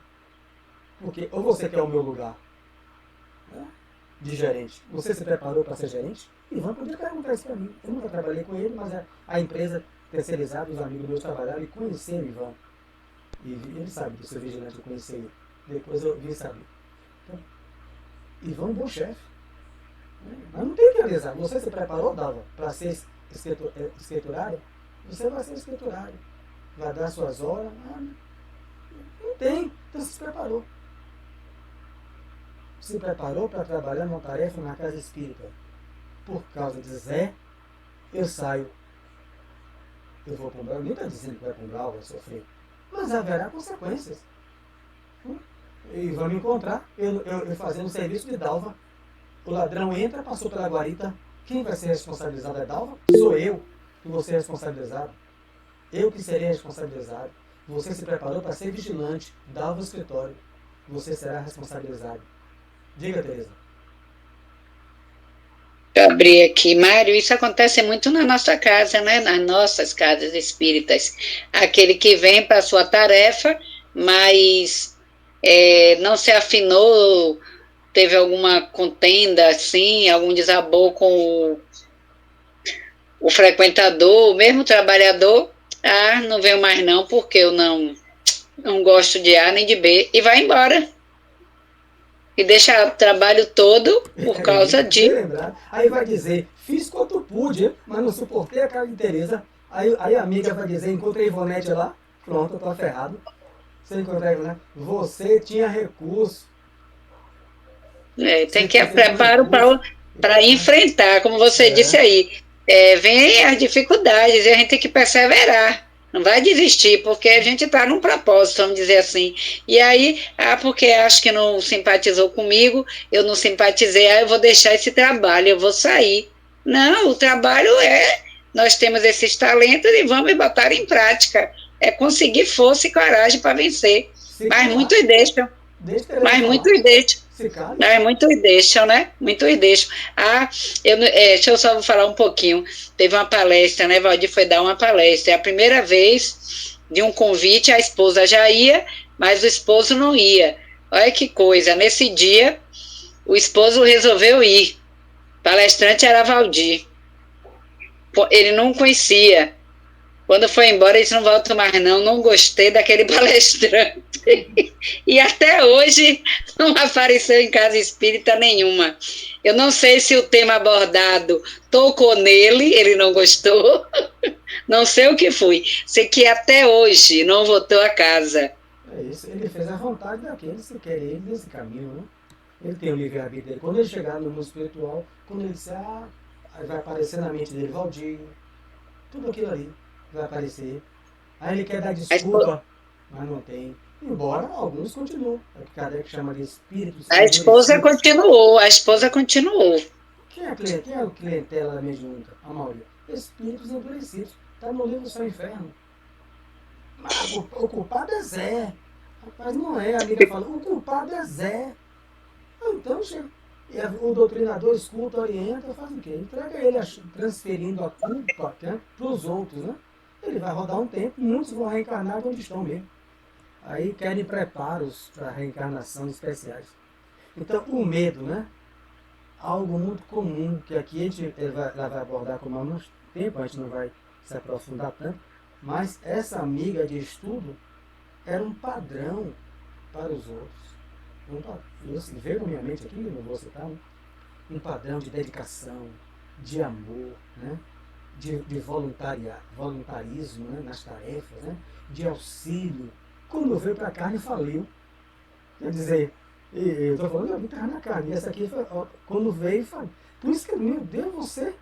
Porque, ou você quer o meu lugar, né, de gerente? Você se preparou para ser gerente? Ivan podia perguntar isso para mim. Eu nunca trabalhei com ele, mas a empresa terceirizada, os amigos meus trabalharam e conheceram Ivan. E ele sabe que eu sou vigilante, eu conheci ele. Depois eu vim saber. Então, Ivan é um bom chefe. Mas não tem que avisar. Você se preparou, Dalva, para ser escriturário? Você vai ser escriturário. Vai dar suas horas? Não tem. Então se preparou. Se preparou para trabalhar numa tarefa na casa espírita. Por causa de Zé, eu saio. Eu vou para o umbral. Ninguém está dizendo que vai para o umbral, vai sofrer. Mas haverá consequências. E vão me encontrar eu fazendo o serviço de Dalva. O ladrão entra, passou pela guarita. Quem vai ser responsabilizado é Dalva? Sou eu que vou ser responsabilizado. Eu que serei responsabilizado. Você se preparou para ser vigilante. Dalva o escritório. Você será responsabilizado. Diga, Tereza. Eu abri aqui, Mário, isso acontece muito na nossa casa, né? Nas nossas casas espíritas. Aquele que vem para a sua tarefa, mas não se afinou, teve alguma contenda, assim, algum desabor com o frequentador, o mesmo trabalhador. Não veio mais não, porque eu não gosto de A nem de B, e vai embora. E deixa o trabalho todo por causa de... Aí vai dizer, fiz quanto pude, mas não suportei a cara de Tereza. Aí a amiga vai dizer, encontrei Ivonete lá, pronto, eu tô ferrado. Você encontrou Ivonete? Você tinha recurso. Tem que ter preparo para enfrentar, como você disse aí. Vem as dificuldades e a gente tem que perseverar. Não vai desistir, porque a gente está num propósito, vamos dizer assim. E aí, porque acho que não simpatizou comigo, eu não simpatizei, eu vou deixar esse trabalho, eu vou sair. Não, o trabalho nós temos esses talentos e vamos botar em prática. É conseguir força e coragem para vencer. Mas muitos deixam. Mas muitos deixam. Muitos deixam, né? Muitos deixam. Deixa eu só falar um pouquinho. Teve uma palestra, né? Valdir foi dar uma palestra. É a primeira vez de um convite, a esposa já ia, mas o esposo não ia. Olha que coisa. Nesse dia, o esposo resolveu ir. O palestrante era Valdir. Ele não conhecia. Quando foi embora, ele disse, não volto mais não gostei daquele palestrante. E até hoje não apareceu em casa espírita nenhuma. Eu não sei se o tema abordado tocou nele, ele não gostou, não sei o que foi. Sei que até hoje não voltou a casa. É isso, ele fez a vontade daqueles que querem ir nesse caminho, né? Ele tem o livre-arbítrio dele. Quando ele chegar no mundo espiritual, quando ele disser, vai aparecer na mente dele, Valdir, tudo aquilo ali vai aparecer. Aí ele quer dar desculpa, mas não tem. Embora alguns continuam. É o que Kardec chama de espíritos. A esposa continuou. Quem é a clientela mediúnica? A maioria. Espíritos endurecidos. Está no livro do Céu e Inferno. Mas o culpado é Zé. Mas não é, a amiga fala, o culpado é Zé. Então chega. E o doutrinador escuta, orienta, faz o quê? Entrega ele transferindo a culpa, né, para os outros, né? Ele vai rodar um tempo, muitos vão reencarnar onde estão mesmo. Aí querem preparos para reencarnação especiais. Então, o medo, né? Algo muito comum, que aqui ela vai abordar com menos tempo, a gente não vai se aprofundar tanto, mas essa amiga de estudo era um padrão para os outros. Veio na minha mente aqui, não vou citar, né? Um padrão de dedicação, de amor, né? de voluntarismo, né, nas tarefas, né, de auxílio. Quando veio para a carne, faliu. Quer dizer, eu estou falando, eu estava na carne, e essa aqui, quando veio, faliu. Por isso que, meu Deus, você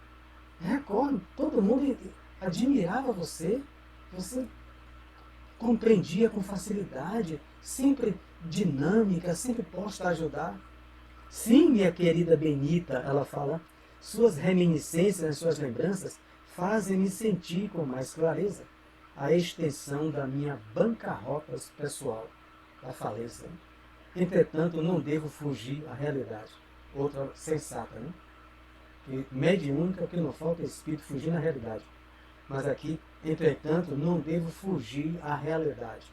recorre, todo mundo admirava você compreendia com facilidade, sempre dinâmica, sempre posta a ajudar. Sim, minha querida Benita, ela fala, suas reminiscências, suas lembranças fazem-me sentir com mais clareza a extensão da minha bancarrota pessoal, da falência. Entretanto, não devo fugir à realidade. Outra sensata, né? E mediúnica, o que não falta é espírito fugir na realidade. Mas aqui, entretanto, não devo fugir à realidade.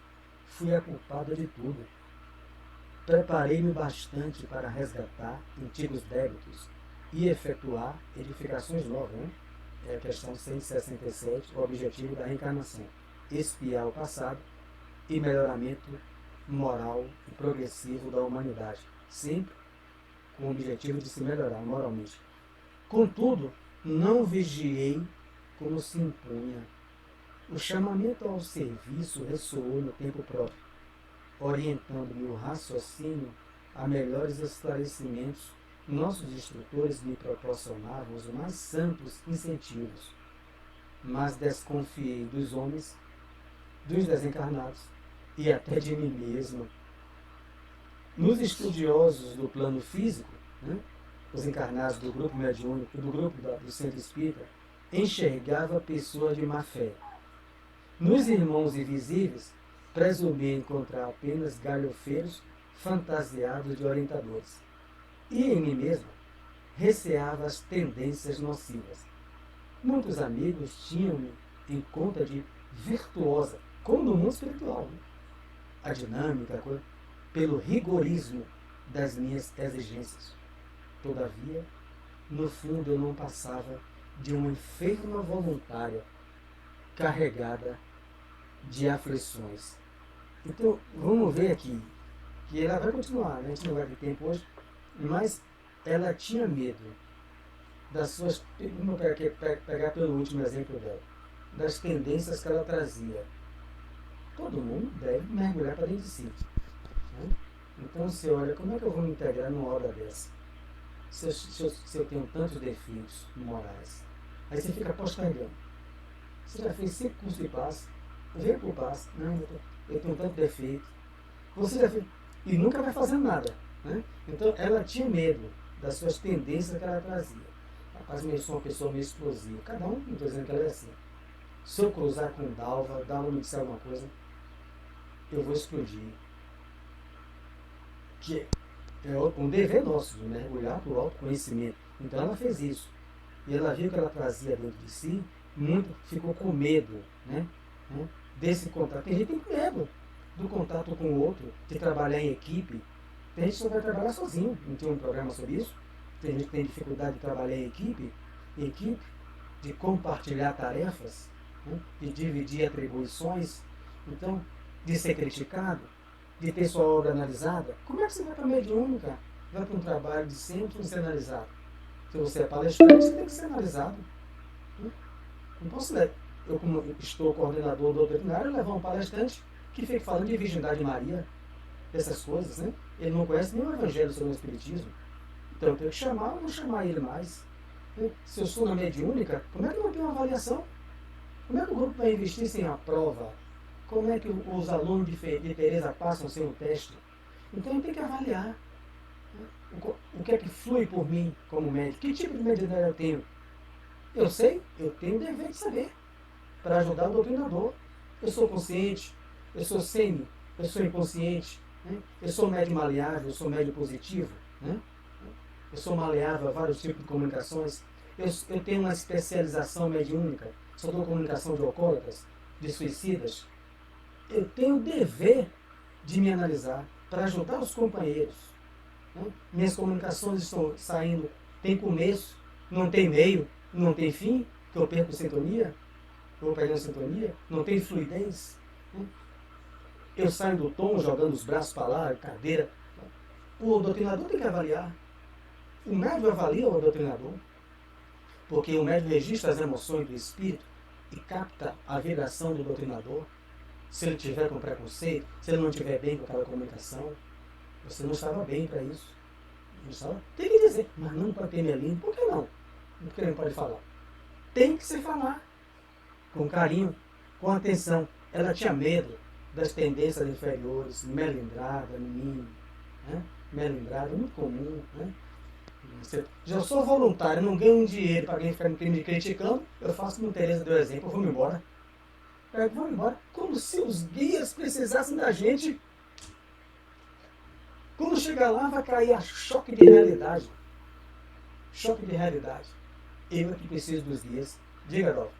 Fui a culpada de tudo. Preparei-me bastante para resgatar antigos débitos e efetuar edificações novas, né? É a questão 167, o objetivo da reencarnação. Espiar o passado e melhoramento moral e progressivo da humanidade. Sempre com o objetivo de se melhorar moralmente. Contudo, não vigiei como se impunha. O chamamento ao serviço ressoou no tempo próprio, orientando-me o raciocínio a melhores esclarecimentos. Nossos instrutores me proporcionavam os mais santos incentivos, mas desconfiei dos homens, dos desencarnados e até de mim mesmo. Nos estudiosos do plano físico, né, os encarnados do grupo mediúnico, do grupo do Centro Espírita, enxergava pessoas de má fé. Nos irmãos invisíveis, presumi encontrar apenas galhofeiros fantasiados de orientadores. E em mim mesmo, receava as tendências nocivas. Muitos amigos tinham-me em conta de virtuosa, como no mundo espiritual, né? A dinâmica, pelo rigorismo das minhas exigências. Todavia, no fundo eu não passava de uma enferma voluntária carregada de aflições. Então, vamos ver aqui, que ela vai continuar, né? A gente não vai ter tempo hoje, mas ela tinha medo das suas, vamos pegar pelo último exemplo dela, das tendências que ela trazia. Todo mundo deve mergulhar para dentro de si, né? Então você olha, como é que eu vou me integrar numa hora dessa? Se eu tenho tantos defeitos morais. Aí você fica postergando. Você já fez 5 cursos de passe, vem por passe, não, eu tenho tanto defeito. Você já fez, e nunca vai fazendo nada, né? Então ela tinha medo das suas tendências que ela trazia. Rapaz, eu sou uma pessoa meio explosiva. Cada um, não estou dizendo que ela é assim. Se eu cruzar com Dalva, Dalva me disser alguma coisa, eu vou explodir. Que é um dever nosso de mergulhar para o autoconhecimento. Então ela fez isso. E ela viu que ela trazia dentro de si, muito ficou com medo, né? Desse contato. Tem gente que tem medo do contato com o outro, de trabalhar em equipe. Tem gente que só vai trabalhar sozinho. Não tem um programa sobre isso. Tem gente que tem dificuldade de trabalhar em equipe, de compartilhar tarefas, né? De dividir atribuições. Então, de ser criticado, de ter sua obra analisada. Como é que você vai para a mediúnica? Vai para um trabalho de centro e ser analisado? Se você é palestrante, você tem que ser analisado. Não posso, eu como estou coordenador doutrinário, levar um palestrante que fique falando de virgindade de Maria, essas coisas, né? Ele não conhece nem o evangelho sobre o espiritismo. Então eu tenho que chamar ou não chamar ele mais. Se eu sou na mediúnica, como é que eu não tenho uma avaliação? Como é que o grupo vai investir sem a prova? Como é que os alunos de Teresa passam sem o teste? Então eu tenho que avaliar o que é que flui por mim como médico. Que tipo de mediunidade eu tenho? Eu sei, eu tenho o dever de saber para ajudar o doutrinador. Eu sou consciente, eu sou semi, eu sou inconsciente, né? Eu sou médio maleável, eu sou médio positivo, né? Eu sou maleável a vários tipos de comunicações. Eu tenho uma especialização mediúnica, só dou comunicação de alcoólatras, de suicidas. Eu tenho o dever de me analisar para ajudar os companheiros, né? Minhas comunicações estão saindo, tem começo, não tem meio, não tem fim, que eu perco sintonia, eu vou perdendo sintonia, não tem fluidez, né? Eu saio do tom jogando os braços para lá, cadeira. O doutrinador tem que avaliar. O médium avalia o doutrinador. Porque o médium registra as emoções do espírito e capta a vibração do doutrinador. Se ele tiver com preconceito, se ele não estiver bem com aquela comunicação, você não estava bem para isso. Não estava? Tem que dizer, mas não para ter minha língua. Por que não? Porque ele não pode falar. Tem que se falar. Com carinho, com atenção. Ela tinha medo das tendências inferiores, melindrada, no mínimo. Né? Melindrada, muito comum. Né? Já sou voluntário, não ganho dinheiro para alguém ficar me criticando, eu faço como Tereza deu exemplo, eu vou-me embora. Vou embora. Como se os guias precisassem da gente. Quando chegar lá, vai cair a choque de realidade. Choque de realidade. Eu é que preciso dos guias. Diga, Adolfo.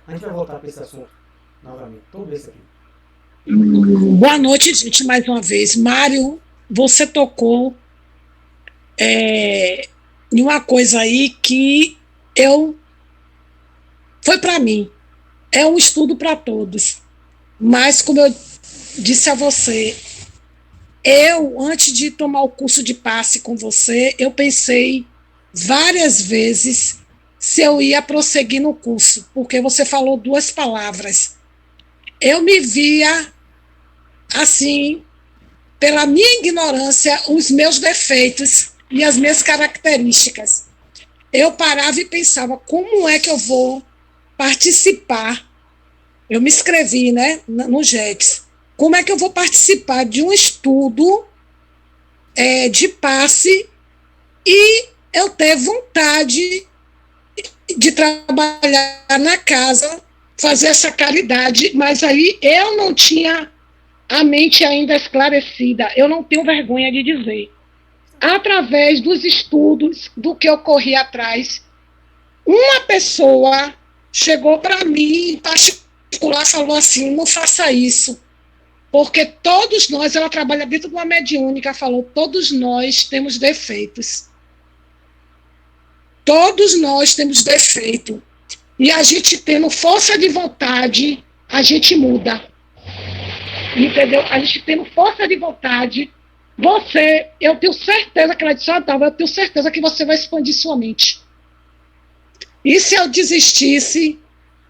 A gente vai voltar para esse assunto novamente. Todo esse aqui. Boa noite, gente, mais uma vez. Mário, você tocou em uma coisa aí que foi para mim. É um estudo para todos. Mas, como eu disse a você, antes de tomar o curso de passe com você, eu pensei várias vezes se eu ia prosseguir no curso, porque você falou 2 palavras. Eu me via, assim, pela minha ignorância, os meus defeitos e as minhas características. Eu parava e pensava, como é que eu vou participar? Eu me inscrevi, né, no JEX. Como é que eu vou participar de um estudo de passe e eu ter vontade de trabalhar na casa, fazer essa caridade, mas aí eu não tinha a mente ainda esclarecida. Eu não tenho vergonha de dizer. Através dos estudos, do que eu corri atrás, uma pessoa chegou para mim, em particular, falou assim, não faça isso, porque todos nós, ela trabalha dentro de uma mediúnica, falou, todos nós temos defeitos. Todos nós temos defeito. E a gente tendo força de vontade, a gente muda. Entendeu? A gente tendo força de vontade, eu tenho certeza que ela disse, eu tenho certeza que você vai expandir sua mente. E se eu desistisse,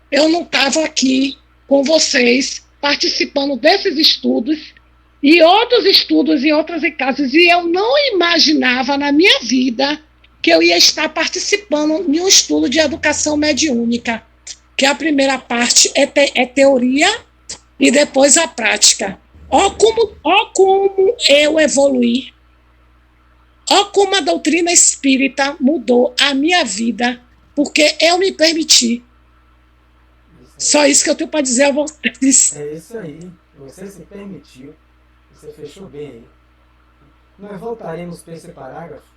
eu não estava aqui com vocês, participando desses estudos, e outros estudos em outras casas, e eu não imaginava na minha vida que eu ia estar participando de um estudo de educação mediúnica, que a primeira parte é teoria e depois a prática. Ó como eu evoluí, ó como a doutrina espírita mudou a minha vida, porque eu me permiti. Só isso que eu tenho para dizer a vocês. É isso aí, você se permitiu, você fechou bem aí. Nós voltaremos para esse parágrafo.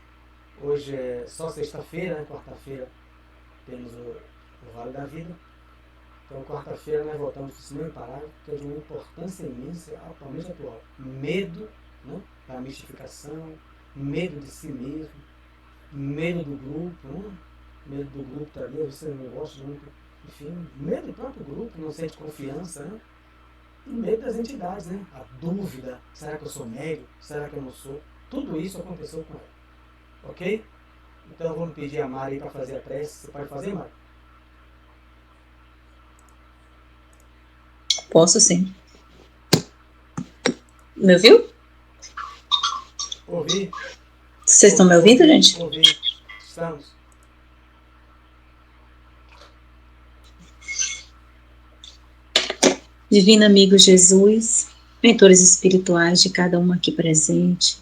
Hoje é só sexta-feira, né? Quarta-feira temos o Vale da Vida. Então, quarta-feira nós voltamos para esse mesmo parágrafo, que é de uma importância imensa, altamente atual. Medo, né? Da mistificação, medo de si mesmo, medo do grupo, né? Medo do grupo também, você não gosta muito, enfim, medo do próprio grupo, não sente confiança, né? E medo das entidades, né? A dúvida, será que eu sou médium? Será que eu não sou? Tudo isso aconteceu com ela. Ok? Então vamos pedir a Mari para fazer a prece. Você pode fazer, Mari? Posso sim. Me ouviu? Ouvi. Vocês estão me ouvindo, gente? Ouvi. Estamos. Divino amigo Jesus, mentores espirituais de cada um aqui presente.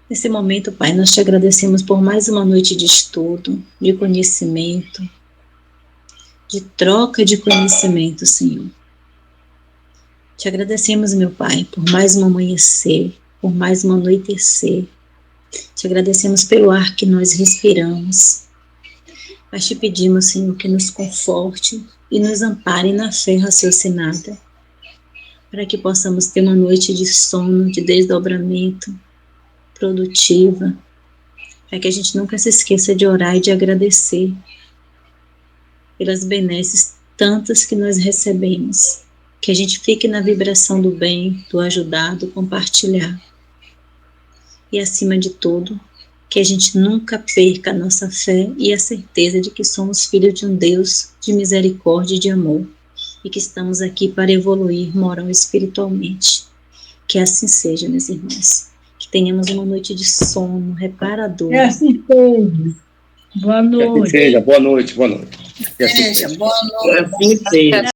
Nesse momento, Pai, nós te agradecemos por mais uma noite de estudo, de conhecimento, de troca de conhecimento, Senhor. Te agradecemos, meu Pai, por mais um amanhecer, por mais um anoitecer. Te agradecemos pelo ar que nós respiramos. Mas te pedimos, Senhor, que nos conforte e nos ampare na fé raciocinada, para que possamos ter uma noite de sono, de desdobramento, produtiva, para que a gente nunca se esqueça de orar e de agradecer pelas benesses tantas que nós recebemos, que a gente fique na vibração do bem, do ajudar, do compartilhar. E acima de tudo, que a gente nunca perca a nossa fé e a certeza de que somos filhos de um Deus de misericórdia e de amor, e que estamos aqui para evoluir moral e espiritualmente. Que assim seja, meus irmãos. Que tenhamos uma noite de sono reparador. Que assim seja. Boa Que assim noite. seja. Boa noite, boa noite. Que assim seja. Boa noite. Assim seja.